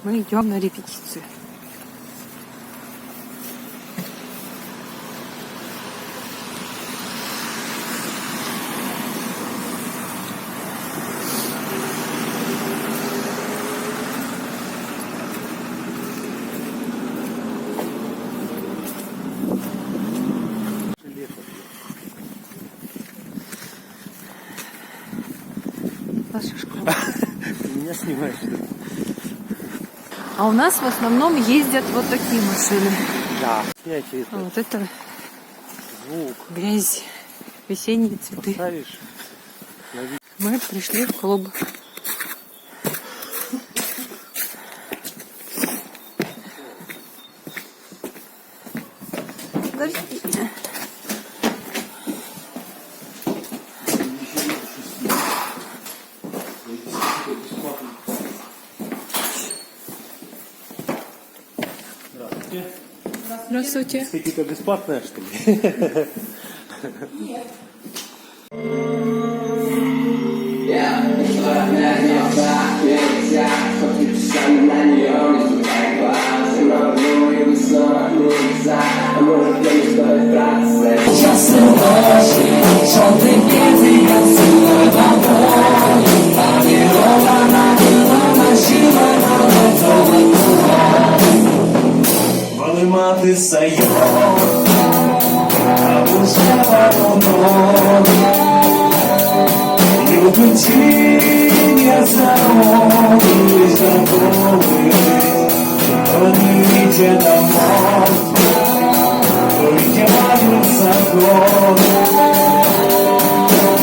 Мы идем на репетицию. Наша школа. Ты меня снимаешь? А у нас в основном ездят вот такие машины. Да. Снятие А это. вот это Звук. грязь, весенние цветы. Поставишь. Мы пришли в клуб. Подожди. Здравствуйте. Какие-то бесплатные, что ли? Мати саю, а пускала воно, любим тіння зароблюсь за тобою, вони йде домой, ой, я маю закон,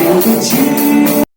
любим